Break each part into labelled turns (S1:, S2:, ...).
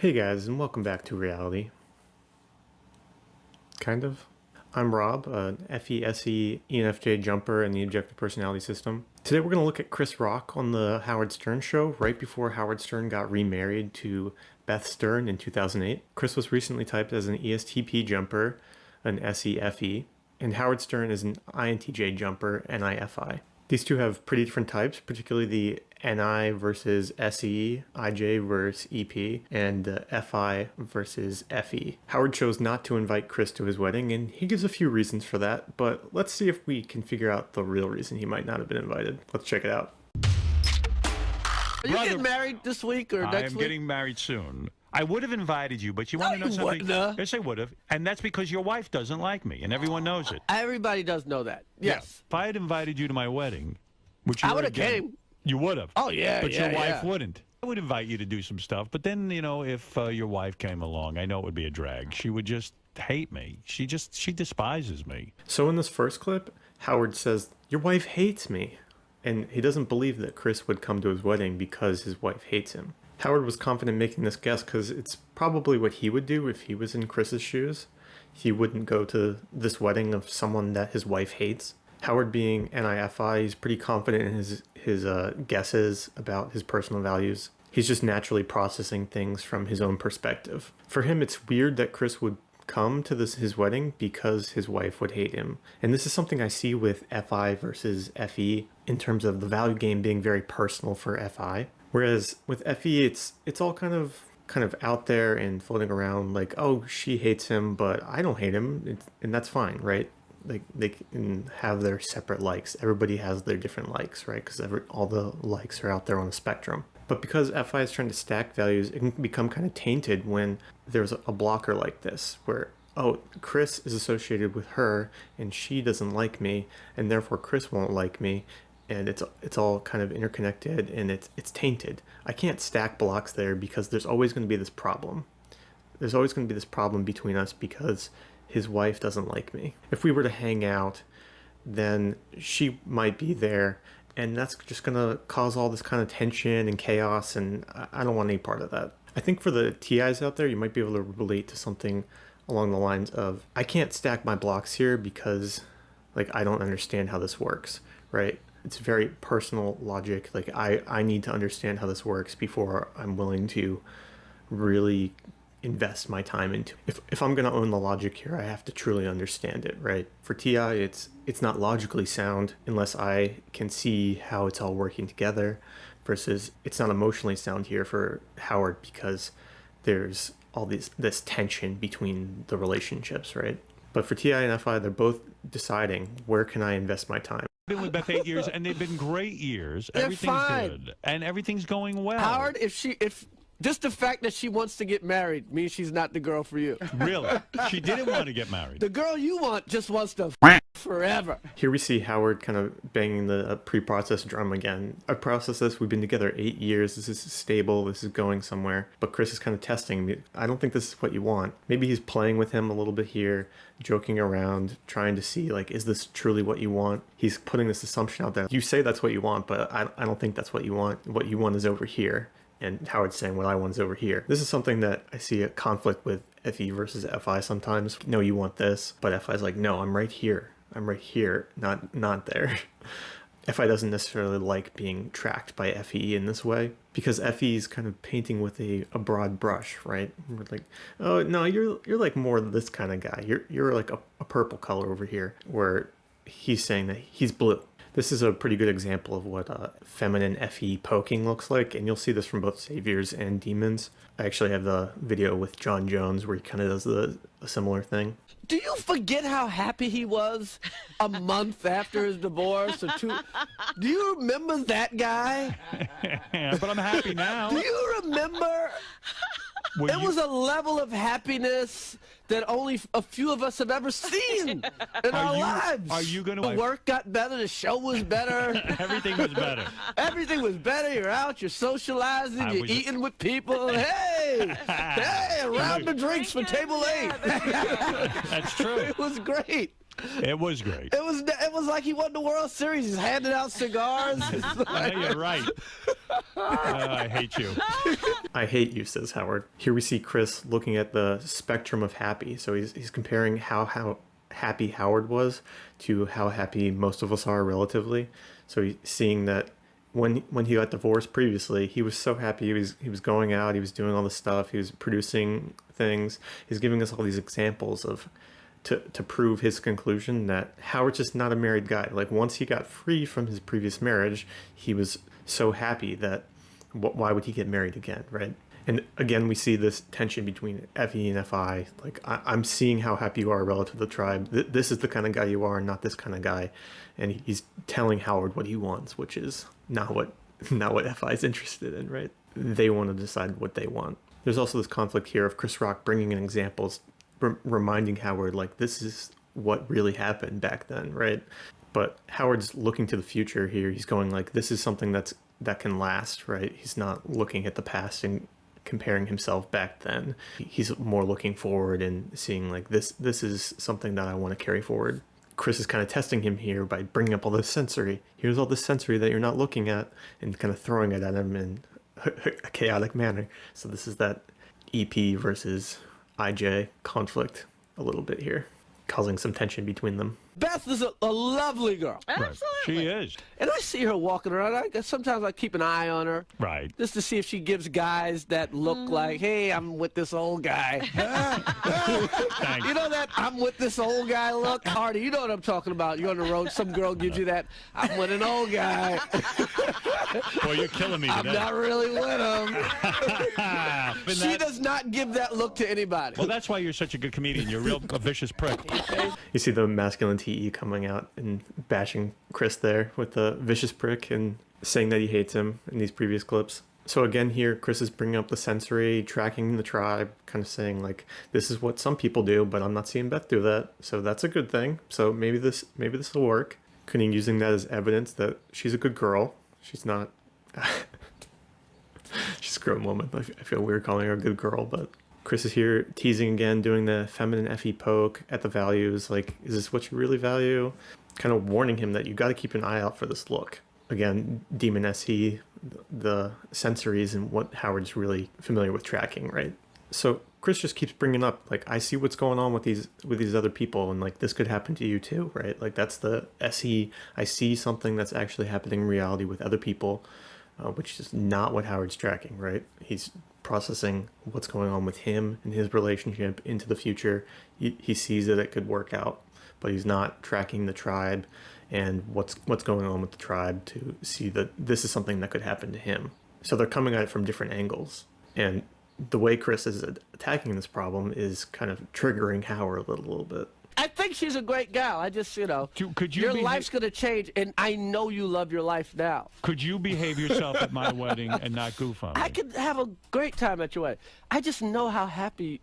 S1: Hey guys, and welcome back to reality. Kind of. I'm Rob, an FE-SE ENFJ jumper in the objective personality system. Today we're going to look at Chris Rock on the Howard Stern show right before Howard Stern got remarried to Beth Stern in 2008. Chris was recently typed as an ESTP jumper, an SE-FE, and Howard Stern is an INTJ jumper, NiFi. These two have pretty different types, particularly the Ni versus SE, IJ versus EP, and the FI versus FE. Howard chose not to invite Chris to his wedding, and he gives a few reasons for that, but let's see if we can figure out the real reason he might not have been invited. Let's check it out.
S2: Are you getting married this week or next week?
S3: I am getting married soon. I would have invited you, but you want to know something? Yes, I would have. And that's because your wife doesn't like me, and everyone knows it.
S2: Everybody does know that. Yes.
S3: Yeah. If I had invited you to my wedding, which
S2: I would have came.
S3: You would have.
S2: Oh, yeah,
S3: but your wife wouldn't. I would invite you to do some stuff, but then, you know, if your wife came along, I know it would be a drag. She would just hate me. She despises me.
S1: So in this first clip, Howard says, "Your wife hates me." And he doesn't believe that Chris would come to his wedding because his wife hates him. Howard was confident making this guess because it's probably what he would do if he was in Chris's shoes. He wouldn't go to this wedding of someone that his wife hates. Howard, being NiFi, he's pretty confident in his guesses about his personal values. He's just naturally processing things from his own perspective. For him, it's weird that Chris would come to his wedding because his wife would hate him. And this is something I see with FI versus FE in terms of the value game being very personal for FI. Whereas with FE, it's all kind of out there and floating around like, oh, she hates him, but I don't hate him, and that's fine, right? Like they can have their separate likes. Everybody has their different likes, right? Because all the likes are out there on the spectrum. But because FI is trying to stack values, it can become kind of tainted when there's a blocker like this, where, oh, Chris is associated with her, and she doesn't like me, and therefore Chris won't like me. And it's all kind of interconnected, and it's tainted. I can't stack blocks there because there's always going to be this problem. There's always going to be this problem between us because his wife doesn't like me. If we were to hang out, then she might be there, and that's just going to cause all this kind of tension and chaos, and I don't want any part of that. I think for the TIs out there, you might be able to relate to something along the lines of, I can't stack my blocks here because, like, I don't understand how this works, right? It's very personal logic. Like, I need to understand how this works before I'm willing to really invest my time into it. If I'm going to own the logic here, I have to truly understand it, right? For TI, it's not logically sound unless I can see how it's all working together, versus it's not emotionally sound here for Howard because there's all this tension between the relationships, right? But for TI and FI, they're both deciding, where can I invest my time?
S3: I've been with Beth 8 years, and they've been great years. Everything's good, and everything's going well.
S2: Howard, if just the fact that she wants to get married means she's not the girl for you.
S3: Really? She didn't want to get married.
S2: The girl you want just wants to forever.
S1: Here we see Howard kind of banging the pre-processed drum again. I processed this. We've been together 8 years. This is stable. This is going somewhere. But Chris is kind of testing me. I don't think this is what you want. Maybe he's playing with him a little bit here, joking around, trying to see, like, is this truly what you want? He's putting this assumption out there. You say that's what you want, but I don't think that's what you want. What you want is over here. And Howard's saying, what I want is over here. This is something that I see a conflict with FE versus FI sometimes. No, you want this. But FI's like, no, I'm right here. I'm right here, not there. FI doesn't necessarily like being tracked by FE in this way because FE is kind of painting with a broad brush, right? We're like, oh, no, you're like more this kind of guy. You're like a purple color over here, where he's saying that he's blue. This is a pretty good example of what feminine FE poking looks like, and you'll see this from both saviors and demons. I actually have the video with John Jones where he kind of does a similar thing.
S2: Do you forget how happy he was a month after his divorce or two? Do you remember that guy?
S3: But I'm happy now.
S2: Do you remember? It was a level of happiness that only a few of us have ever seen in our lives.
S3: Are you going to...
S2: The work got better, the show was better.
S3: Everything was better.
S2: Everything was better. You're out, you're socializing, you're eating with people. Hey, hey, around the drinks for table 8.
S3: That's true.
S2: It was great.
S3: It was great.
S2: It was like he won the World Series. He's handing out cigars.
S3: Yeah, you're right. I hate you.
S1: I hate you, says Howard. Here we see Chris looking at the spectrum of happy. So he's comparing how happy Howard was to how happy most of us are relatively. So he's seeing that when he got divorced previously, he was so happy. He was going out, he was doing all this stuff, he was producing things. He's giving us all these examples of to prove his conclusion that Howard's just not a married guy. Like, once he got free from his previous marriage, he was so happy that why would he get married again, right? And again, we see this tension between FE and FI. Like, I'm seeing how happy you are relative to the tribe. This is the kind of guy you are, not this kind of guy. And he's telling Howard what he wants, which is not what FI is interested in, right? They want to decide what they want. There's also this conflict here of Chris Rock bringing in examples, reminding Howard, like, this is what really happened back then, right? But Howard's looking to the future here. He's going like, this is something that can last, right? He's not looking at the past and comparing himself back then. He's more looking forward and seeing like, this is something that I want to carry forward. Chris is kind of testing him here by bringing up all this sensory. Here's all this sensory that you're not looking at, and kind of throwing it at him in a chaotic manner. So this is that EP versus IJ conflict a little bit here, causing some tension between them.
S2: Beth is a lovely girl.
S3: Right. She is.
S2: And I see her walking around. Sometimes I keep an eye on her.
S3: Right.
S2: Just to see if she gives guys that look like, hey, I'm with this old guy. You know that I'm with this old guy look? Artie, you know what I'm talking about. You're on the road, some girl gives you that, I'm with an old guy.
S3: Boy, you're killing me today.
S2: I'm not really with him. She does not give that look to anybody.
S3: Well, that's why you're such a good comedian. You're a vicious prick.
S1: You see the masculine TE coming out and bashing Chris there with the vicious prick and saying that he hates him in these previous clips. So again here, Chris is bringing up the sensory, tracking the tribe, kind of saying like, this is what some people do, but I'm not seeing Beth do that. So that's a good thing. So maybe this will work. Kunning using that as evidence that she's a good girl. She's not... She's a grown woman. I feel weird calling her a good girl, but... Chris is here teasing again, doing the feminine FE poke at the values. Like, is this what you really value? Kind of warning him that you got to keep an eye out for this look. Again, Demon SE, the sensories, and what Howard's really familiar with tracking, right? So Chris just keeps bringing up, like, I see what's going on with these other people, and like, this could happen to you too, right? Like, that's the SE. I see something that's actually happening in reality with other people, which is not what Howard's tracking, right? He's processing what's going on with him and his relationship into the future. He sees that it could work out, but he's not tracking the tribe and what's going on with the tribe to see that this is something that could happen to him. So they're coming at it from different angles. And the way Chris is attacking this problem is kind of triggering Howard a little bit.
S2: I think she's a great gal. I just, you know,
S3: could you
S2: your life's going to change, and I know you love your life now.
S3: Could you behave yourself at my wedding and not goof on me?
S2: I could have a great time at your wedding. I just know how happy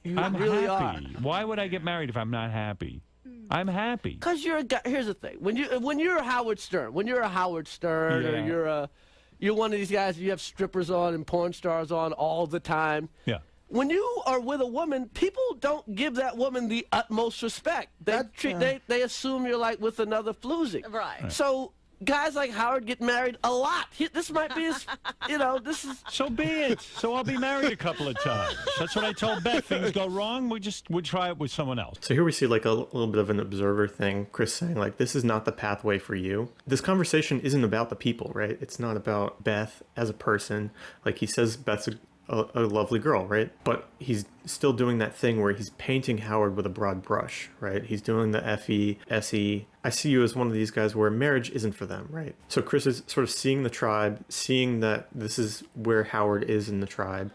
S2: you
S3: I'm
S2: really
S3: happy.
S2: are.
S3: Why would I get married if I'm not happy? I'm happy.
S2: Because you're a guy. Here's the thing. When you're a Howard Stern, or you're one of these guys, you have strippers on and porn stars on all the time.
S3: Yeah.
S2: When you are with a woman, people don't give that woman the utmost respect. They assume you're like with another floozy.
S4: Right.
S2: So guys like Howard get married a lot. This might be his, this is...
S3: So be it. So I'll be married a couple of times. That's what I told Beth. Things go wrong, we'll try it with someone else.
S1: So here we see like a little bit of an observer thing. Chris saying like, this is not the pathway for you. This conversation isn't about the people, right? It's not about Beth as a person. Like, he says Beth's a lovely girl, right? But he's still doing that thing where he's painting Howard with a broad brush, right? He's doing the FE, SE. I see you as one of these guys where marriage isn't for them, right? So Chris is sort of seeing the tribe, seeing that this is where Howard is in the tribe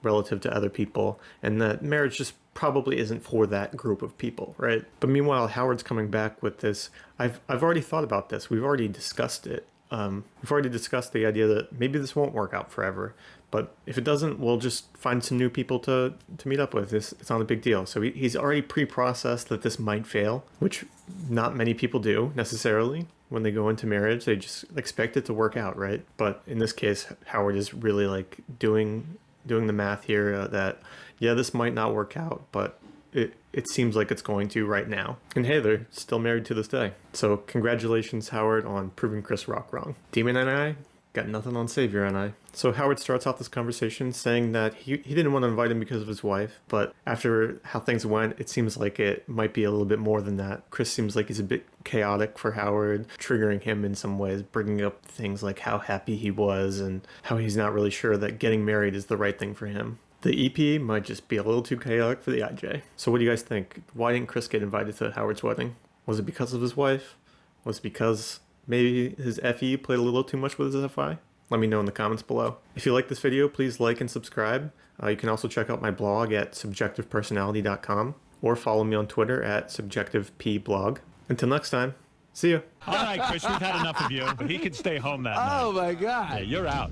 S1: relative to other people, and that marriage just probably isn't for that group of people, right? But meanwhile, Howard's coming back with this, I've already thought about this. We've already discussed it. We've already discussed the idea that maybe this won't work out forever, but if it doesn't, we'll just find some new people to meet up with. It's not a big deal. So he's already pre-processed that this might fail, which not many people do necessarily. When they go into marriage, they just expect it to work out, right? But in this case, Howard is really like doing the math here that, yeah, this might not work out, but it seems like it's going to right now. And hey, they're still married to this day. So congratulations, Howard, on proving Chris Rock wrong. Demon and I got nothing on Savior and I. So Howard starts off this conversation saying that he didn't want to invite him because of his wife, but after how things went, it seems like it might be a little bit more than that. Chris seems like he's a bit chaotic for Howard, triggering him in some ways, bringing up things like how happy he was and how he's not really sure that getting married is the right thing for him. The EP might just be a little too chaotic for the IJ. So what do you guys think? Why didn't Chris get invited to Howard's wedding? Was it because of his wife? Was it because maybe his FE played a little too much with his FI? Let me know in the comments below. If you like this video, please like and subscribe. You can also check out my blog at subjectivepersonality.com or follow me on Twitter at subjectivePblog. Until next time, see ya.
S3: All right, Chris, we've had enough of you. He can stay home that night.
S2: Oh, my God.
S3: Yeah, you're out.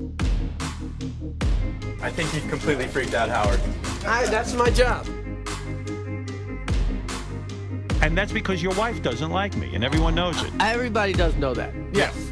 S4: I think you've completely freaked out, Howard.
S2: That's my job.
S3: And that's because your wife doesn't like me, and everyone knows it.
S2: Everybody does know that. Yes.